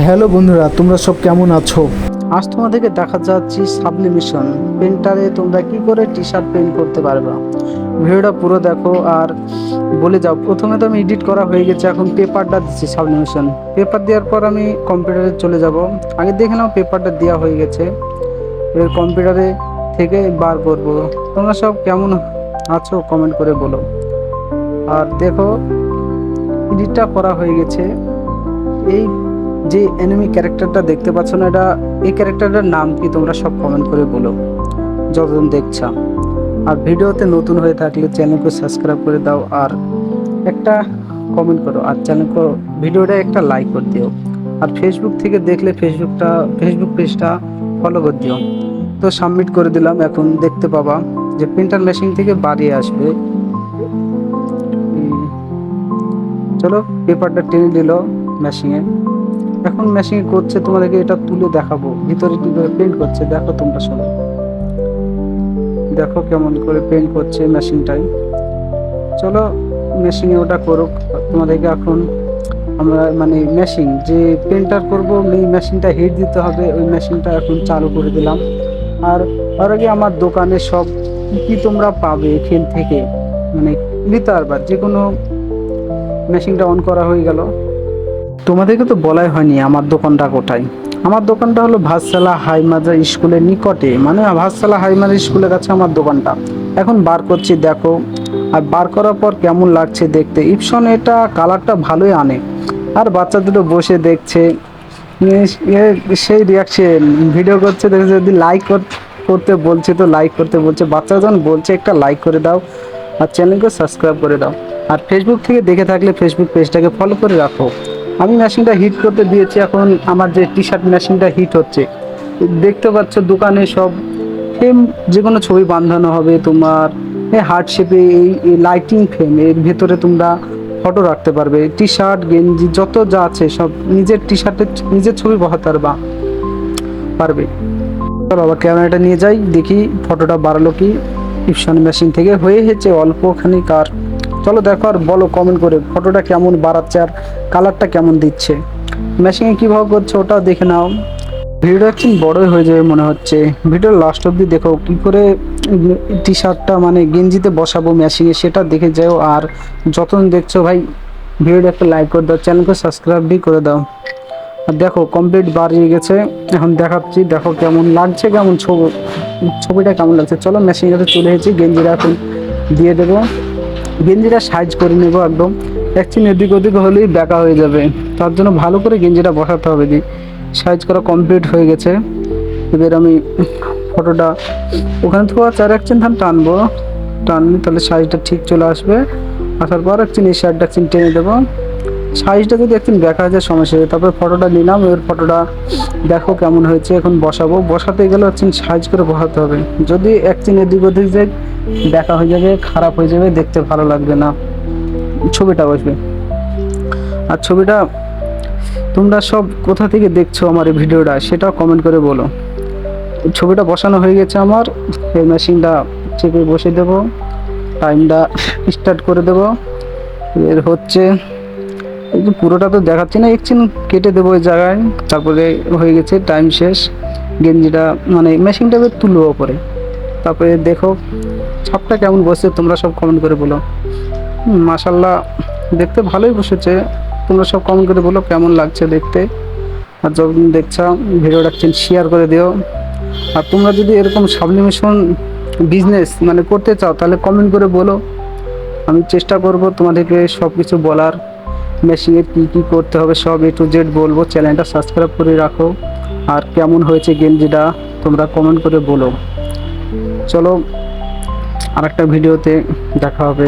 Hello বন্ধুরা, তোমরা সব কেমন আছো? আজ তোমাদেরকে দেখা যাচ্ছে সাবলিমেশন পেন্টারে তোমরা কি করে টি শার্ট পেন্ট করতে পারবে। ভিডিওটা পুরো দেখো আর বলে যাও। প্রথমে তো আমি এডিট করা হয়ে গেছে, এখন পেপারটা দিচ্ছি সাবলিমেশন। পেপার দেওয়ার পর আমি কম্পিউটারে চলে যাব। আগে দেখে নাও পেপারটা দেওয়া হয়ে গেছে, এর কম্পিউটারে থেকে বার করব। তোমরা সব কেমন আছো কমেন্ট করে বলো। আর দেখো এডিটটা করা হয়ে গেছে। এই যে এনিমি ক্যারেক্টারটা দেখতে পাচ্ছ না, এই ক্যারেক্টারটার নাম কি তোমরা সব কমেন্ট করে বলো যতজন দেখছ। আর ভিডিওতে নতুন হয়ে থাকলে চ্যানেলকে সাবস্ক্রাইব করে দাও আর একটা কমেন্ট করো আর ভিডিওটা একটা লাইক করে দিও। আর ফেসবুক থেকে দেখলে ফেসবুক পেজটা ফলো করে দিও। তো সাবমিট করে দিলাম, এখন দেখতে পাবা যে প্রিন্টার মেশিন থেকে বাড়িয়ে আসবে। চলো পেপারটা টেনে দিল মেশিনে। এখন মেশিন করছে, তোমাদেরকে এটা তুলে দেখাবো ভিতরে কি করে পেন্ট করছে। দেখো তোমরা সবাই দেখো কেমন করে পেন্ট করছে মেশিনটাই। চলো মেশিনে ওটা করুক। তোমাদেরকে এখন আমরা মেশিন যে পেন্টার করবো, এই মেশিনটা হিট দিতে হবে। ওই মেশিনটা এখন চালু করে দিলাম। আর তার আগে আমার দোকানে সব কি তোমরা পাবে এখান থেকে নিতে পারবা। যে কোনো মেশিনটা অন করা হয়ে গেল। তোমাদেরকে তো বলাই হয়নি আমার দোকানটা কোথায়। আমার দোকানটা হলো ভাতশালা হাই মাদ্রাস স্কুলের নিকটে, ভাতশালা হাই মাদ্রাস স্কুলের কাছে আমার দোকানটা। এখন বার করছি দেখো। আর বার করার পর কেমন লাগছে দেখতে। ইপসন এটা কালারটা ভালোই আনে। আর বাচ্চা দুটো বসে দেখছে, সেই রিয়াকশন ভিডিও করছে দেখে। যদি লাইক করতে বলছে তো লাইক করতে বলছে। বাচ্চা যখন বলছে একটা লাইক করে দাও আর চ্যানেলকে সাবস্ক্রাইব করে দাও। আর ফেসবুক থেকে দেখে থাকলে ফেসবুক পেজটাকে ফলো করে রাখো। আমি মেশিনটা হিট করতে দিয়েছি, এখন আমার যে টি শার্ট মেশিনটা হিট হচ্ছে। দেখতে পাচ্ছ দোকানে সব ফ্রেম, যে কোনো ছবি বাঁধানো হবে তোমার এই হার্ট শেপে। এই লাইটিং ফ্রেম এর ভেতরে তোমরা ফটো রাখতে পারবে। টি শার্ট গেঞ্জি যত যা আছে সব নিজের টি শার্টে নিজের ছবি বসাতে পারবে। চলো আবার ক্যামেরাটা নিয়ে যাই, দেখি ফটোটা বাড়ালো কি। ইপসন মেশিন থেকে হয়ে গেছে অল্পখানি কার। চলো দেখো আর বলো কমেন্ট করে ফটোটা কেমন বাড়াচ্ছে আর কালারটা কেমন দিচ্ছে। মেশিনে কীভাবে করছে ওটাও দেখে নাও। ভিডিওটা একটু বড়ই হয়ে যাবে মনে হচ্ছে। ভিডিওর লাস্ট অব্দি দেখো কী করে টি শার্টটা গেঞ্জিতে বসাবো মেশিনে, সেটা দেখে যাও। আর যতক্ষণ দেখছো ভাই ভিডিওটা একটা লাইক করে দাও, চ্যানেলকে সাবস্ক্রাইবই করে দাও। আর দেখো কমপ্লিট বাড়িয়ে গেছে। এখন দেখাচ্ছি দেখো কেমন লাগছে, কেমন ছবিটা কেমন লাগছে। চলো মেশিনটাতে চলে এসেছি, গেঞ্জিটা এখন দিয়ে দেবো। গেঞ্জিটা সাইজ করে নেবো একদম। অ্যাকচুয়ালি এদিক ওদিক হলেই বেঁকা হয়ে যাবে, তার জন্য ভালো করে গেঞ্জিটা বসাতে হবে। সাইজ করা কমপ্লিট হয়ে গেছে। এবার আমি ফটোটা ওখানে থেকে চার একচিন টানলে তাহলে সাইজটা ঠিক চলে আসবে। আসার পর একচিন এই শার্টটা একচিন টেনে দেবো। সাইজটা যদি একদিন দেখা যায় সমস্যা হবে। তারপরে ফটোটা নিলাম, এর ফটোটা দেখো কেমন হয়েছে। এখন বসাতে গেলে একদিন সাইজ করে বসাতে হবে। যদি একদিন এদিক ওদিক যায় দেখা হয়ে যাবে, খারাপ হয়ে যাবে, দেখতে ভালো লাগবে না, ছবিটা বসবে। আর ছবিটা তোমরা সব কোথা থেকে দেখছো আমার এই ভিডিওটা সেটাও কমেন্ট করে বলো। ছবিটা বসানো হয়ে গেছে আমার। এই মেশিনটা চেপে বসে দেব, টাইমটা স্টার্ট করে দেব। এর হচ্ছে পুরোটা তো দেখাচ্ছি না, একদিন কেটে দেবো ওই জায়গায়। তারপরে হয়ে গেছে, টাইম শেষ। গেঞ্জিটা মেশিনটা তুলবো ওপরে। তারপরে দেখো ছাপটা কেমন বসছে, তোমরা সব কমেন্ট করে বলো। মাশাল্লাহ দেখতে ভালোই বসেছে। তোমরা সব কমেন্ট করে বলো কেমন লাগছে দেখতে। আর যখন দেখছো ভিডিওটা শেয়ার করে দিও। আর তোমরা যদি এরকম সাবলিমেশন বিজনেস করতে চাও তাহলে কমেন্ট করে বলো। আমি চেষ্টা করব তোমাদেরকে সব কিছু বলার। মেশিনে কী কী করতে হবে সব A to Z বলবো। চ্যানেলটা সাবস্ক্রাইব করে রাখো। আর কেমন হয়েছে গেঞ্জিটা তোমরা কমেন্ট করে বলো। চলো আরেকটা ভিডিওতে দেখা হবে।